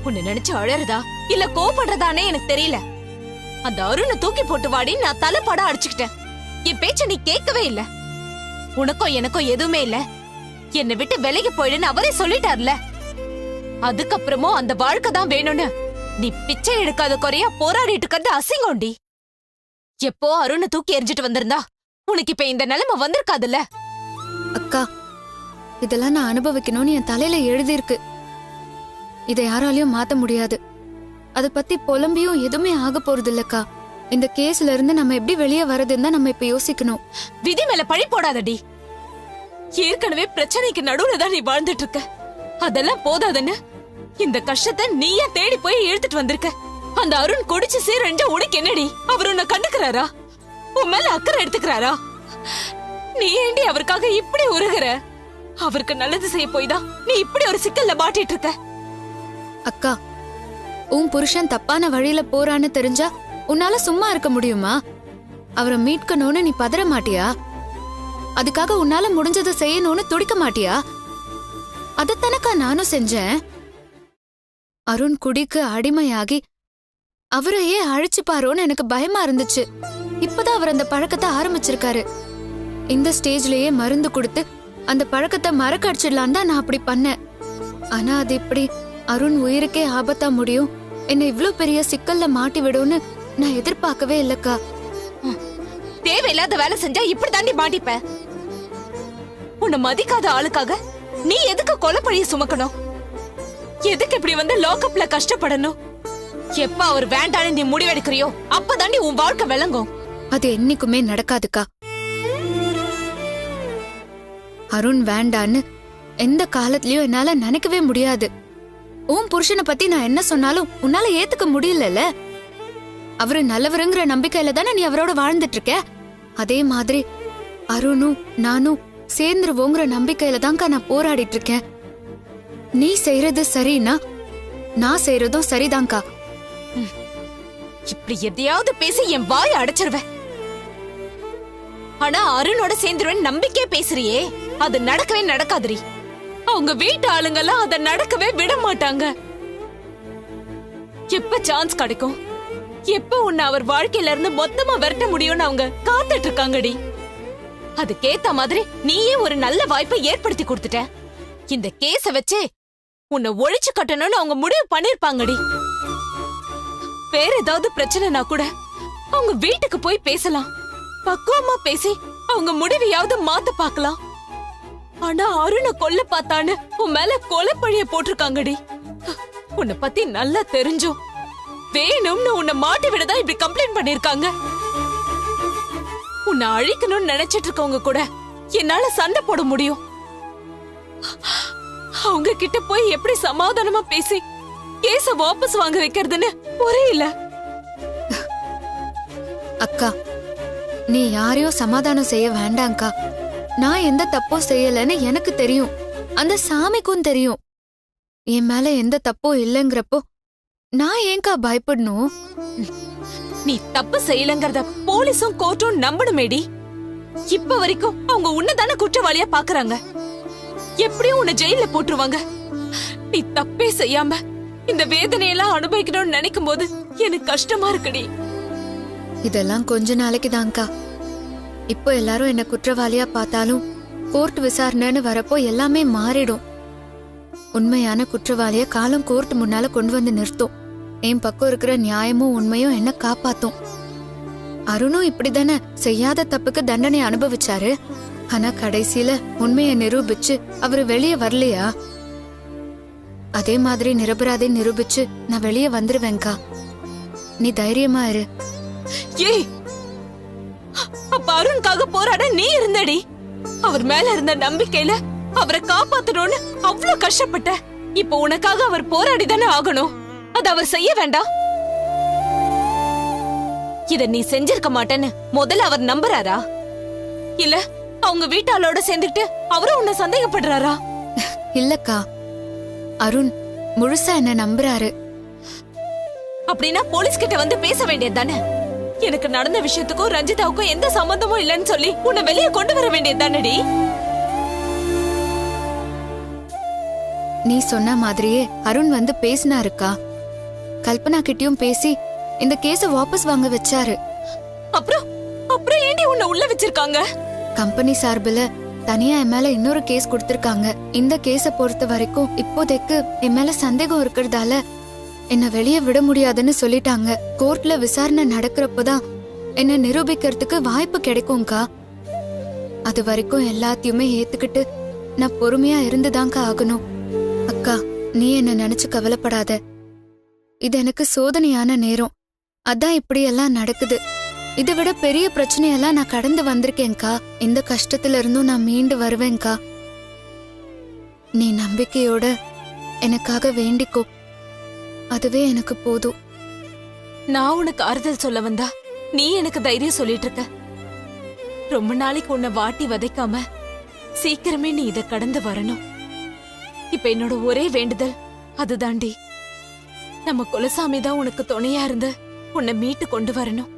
உன்னை நினைச்சு அழறதா இல்ல கோபப்படுறதானே எனக்கு தெரியல. அந்த அருணை தூக்கி போட்டு வாடி நான் தலைப்பாட அடிச்சுக்கிட்டேன். என் பேச்ச நீ கேட்கவே இல்ல. உனக்கும் எனக்கும் எதுவுமே இல்ல, என்னை விட்டு விலகி போயிடுன்னு அவரே சொல்லிட்டார்ல. அதுக்கப்புறமும் அந்த வாழ்க்கை தான் வேணும்னு நீ பிச்சை எடுக்காத குறையா போராடிட்டு இருக்கிறது அசிங்கம்டி. எப்போ அருணை தூக்கி எரிஞ்சிட்டு வந்திருந்தா உனக்கு இப்ப இந்த நிலைமை வந்திருக்காதுல்ல. அக்கா, இதெல்லாம் நான் அனுபவிக்கணும்னு என் தலையில எழுதியிருக்கு. இதை யாராலையும் மாத்த முடியாது. அதை பத்தி புலம்பியும் எதுவுமே ஆக போறது இல்லக்கா. இந்த கேஸ்ல இருந்து நம்ம எப்படி வெளியே வரதுன்னு தான் நம்ம இப்ப யோசிக்கணும். விதி மேல பழி போடாதடி. ஏற்கனவே பிரச்சனைக்கு நடுவுல தான் நீ வாழ்ந்துட்டு இருக்க. அதெல்லாம் போதாதுன்னு இந்த கஷ்டத்தை நீயா தேடி போய் இழுத்துட்டு வந்திருக்க. அந்த அருண் குடிச்சு சீரஞ்ச உனக்கு என்னடி? அவர் உன்னை கண்டுக்கிறாரா? உன் மேல அக்கறை எடுத்துக்கிறாரா? நீ ஏண்டி அவருக்காக இப்படி உருகுற? அவருக்கு நல்லது செய்ய போய் தான் நீ இப்படி ஒரு சிக்கல்ல மாட்டிட்டு இருக்க. அக்கா, உன் புருஷன் தப்பான வழியில போறான்னு தெரிஞ்சா உன்னால சும்மா இருக்க முடியுமா? அவரை மீட்கணும்னு நீ பதற மாட்டியா? அதுக்காக உன்னால முடிஞ்சதை செய்யணும்னு துடிக்க மாட்டியா? அதத்தானக்கா நானும் செஞ்சேன். அருண் குடிக்கு அடிமையாகி அவரையே அழிச்சுப்பாரோன்னு எனக்கு பயமா இருந்துச்சு. இப்பதான் அவர் அந்த பழக்கத்தை ஆரம்பிச்சிருக்காரு. இந்த ஸ்டேஜ்லயே மருந்து கொடுத்து அந்த பழக்கத்தை மறக்க அடிச்சிடலான் தான் நான் அப்படி பண்ணேன். ஆனா அது இப்படி அருண் உயிருக்கே ஆபத்தா முடியும், என்ன இவ்ளோ பெரிய சிக்கல்ல மாட்டி விடும்னு நான் எதிர்பார்க்கவே இல்லக்கா. தேவையில்லாத வேலை செஞ்சா இப்படி தாண்டி மாட்டிப்ப. உன்னை மதிக்காத ஆளுக்காக நீ எதுக்கு கொலைப்பழிய சுமக்கணும்? எதுக்கு இப்படி வந்து லாக்அப்ல கஷ்டப்படணும்? எப்ப அவர் வேண்டான்னு நீ முடிவெடுக்கிறியோ அப்பதாண்டி உன் வாழ்க்கை விளங்கும். அது என்னைக்குமே நடக்காதுக்கா. அருண் வேண்டான்னு எந்த காலத்திலயும் என்னால நினைக்கவே முடியாது. உன் புருஷனை பத்தி நான் என்ன சொன்னாலும் உன்னால ஏத்துக்க முடியல. அவரு நல்லவருங்கிற நம்பிக்கையில தானே நீ அவரோட வாழ்ந்துட்டு இருக்க. அதே மாதிரி அருணும் நானும் சேர்ந்துருவோங்கிற நம்பிக்கையில தான்க்கா நான் போராடிட்டு இருக்கேன். நீ செய்யறது சரின்னா நான் செய்யறதும் சரிதான்க்கா. இப்படி எதையாவது பேசி என் வாய் அடைச்சிருவேன். ஆனா அருணோட சேர்ந்துருவேன் நம்பிக்கையே பேசுறியே, அது நடக்கவே நடக்காதுரி. அவங்க வீட்டு ஆளுங்கெல்லாம் அதை நடக்கவே விட மாட்டாங்க. எப்ப சான்ஸ் கிடைக்கும், எப்ப உன்னை அவர் வாழ்க்கையில இருந்து மொத்தமா விரட்ட முடியும்னு அவங்க காத்துட்டு இருக்காங்கடி. அதுக்கேத்த மாதிரி நீயே ஒரு நல்ல வாய்ப்பை ஏற்படுத்தி கொடுத்துட்ட. இந்த கேஸ வச்சே உன்னை ஒழிச்சு கட்டணும்னு அவங்க முடிவு பண்ணிருப்பாங்கடி. வேற ஏதாவது பிரச்சனைனா கூட அவங்க வீட்டுக்கு போய் பேசலாம், பக்குவமா பேசி அவங்க முடிவையாவது மாத்த பாக்கலாம். ஆனா அருணை கொல்ல பார்த்தான்னு உன் மேல கொலைப்பழிய போட்டிருக்காங்கடி. உன்னை பத்தி நல்லா தெரிஞ்சும் வேணும்னு உன்னை மாட்டி விடதான் இப்படி கம்ப்ளைண்ட் பண்ணிருக்காங்க. உன்னை அழிக்கணும்னு நினைச்சிட்டு இருக்கவங்க கூட என்னால சண்டை போட முடியும். அவங்க கிட்ட போய் எப்படி சமாதானமா பேசி கேஸ வாபஸ் வாங்க வைக்கிறதுன்னு புரியல. அக்கா, நீ யாரையும் சமாதானம் செய்ய வேண்டாம்க்கா. நான் எந்த தப்பும் செய்யலன்னு எனக்கு தெரியும், அந்த சாமிக்கும் தெரியும். என் மேல எந்த தப்பும் இல்லைங்கிறப்போ நான் ஏன்க்கா பயப்படணும்? நீ தப்பு செய்யலங்கறத போலீஸும் கோர்ட்டும் நம்பணுமேடி. இப்ப வரைக்கும் அவங்க உன்னதான குற்றவாளியா பாக்குறாங்க. எப்படியும் உன்னை ஜெயில போட்டுருவாங்க. நீ தப்பே செய்யாம இந்த வேதனையெல்லாம் அனுபவிக்கணும்னு நினைக்கும் போது எனக்கு கஷ்டமா இருக்குடி. இதெல்லாம் கொஞ்ச நாளைக்கு தான்க்கா. இப்போ எல்லாரும் என்ன குற்றவாளியா பார்த்தாலும் கோர்ட் விசாரணைன்னு வரப்போ எல்லாமே மாறிடும். உண்மையான குற்றவாளிய காலம் கோர்ட் முன்னால கொண்டு வந்து நிறுத்தும். என் பக்கம் இருக்கிற நியாயமும் உண்மையும் என்ன காப்பாத்தும். அருணும் இப்படிதானே செய்யாத தப்புக்கு தண்டனை அனுபவிச்சாரு. ஆனா கடைசியில உண்மையை நிரூபிச்சு அவரு வெளியே வரலையா? அதே மாதிரி நிரபராதை நிரூபிச்சு நான் வெளியே வந்துருவேன்க்கா. நீ தைரியமா இரு. ஏய், அப்ப அருணுக்காக போராட நீ இருந்தடி. அவர் மேல இருந்த நம்பிக்கையில அவரை காப்பாத்தணும்னு அவ்வளவு கஷ்டப்பட்ட. இப்ப உனக்காக அவர் போராடிதானே ஆகணும். அது அவர் செய்ய வேண்டாம். இத நீ செஞ்சிருக்க மாட்டேன்னு முதல்ல அவர் நம்புறாரா? இல்ல அவங்க வீட்டாளோட சேர்ந்துட்டு அவரும் உன்னை சந்தேகப்படுறாரா? இல்லக்கா, அருண் முழுசா என்ன நம்புறாரு. அப்படின்னா போலீஸ் கிட்ட வந்து பேச வேண்டியது தானே. எனக்கு நடந்த விஷயத்துக்கும் ரஞ்சிதாவுக்கும் எந்த சம்பந்தமும் இல்லைன்னு சொல்லி உன்னை வெளியே கொண்டு வர வேண்டியது தானடி. நீ சொன்ன மாதிரியே அருண் வந்து பேசினாருக்கா. கல்பனா கிட்டயும் பேசி இந்த கேஸ வாபஸ் வாங்க வச்சாரு. அப்புறம் அப்புறம் ஏண்டி உன்னை உள்ள வச்சிருக்காங்க? கம்பெனி சார்பில் தனியா என் மேல இன்னொரு கேஸ் கொடுத்திருக்காங்க. இந்த கேஸ பொறுத்த வரைக்கும் இப்போதைக்கு என் மேல சந்தேகம் இருக்கிறதால என்ன வெளியே விட முடியாதுன்னு சொல்லிட்டாங்க. கோர்ட்ல விசாரணை நடக்கிறப்பதான் என்ன நிரூபிக்கிறதுக்கு வாய்ப்பு கிடைக்கும்க்கா. அது வரைக்கும் எல்லாத்தையுமே ஏத்துக்கிட்டு நான் பொறுமையா இருந்துதான்க்கா ஆகணும். அக்கா, நீ என்ன நினைச்சு கவலைப்படாத. இது எனக்கு சோதனையான நேரம். அதான் இப்படி எல்லாம் நடக்குது. இதை விட பெரிய பிரச்சனையெல்லாம் நான் கடந்து வந்திருக்கேன்க்கா. இந்த கஷ்டத்துல இருந்தும் நான் மீண்டு வருவேன்க்கா. நீ நம்பிக்கையோட எனக்காக வேண்டிக்கோ, அதுவே எனக்கு போதும். நான் உனக்கு ஆறுதல் சொல்ல வந்தா நீ எனக்கு தைரியம் சொல்லிட்டு இருக்க. ரொம்ப நாளைக்கு உன்னை வாட்டி வதைக்காம சீக்கிரமே நீ இத கடந்து வரணும். இப்ப என்னோட ஒரே வேண்டுதல் அதுதாண்டி. நம்ம குலசாமி தான் உனக்கு துணையா இருந்து உன்னை மீட்டு கொண்டு வரணும்.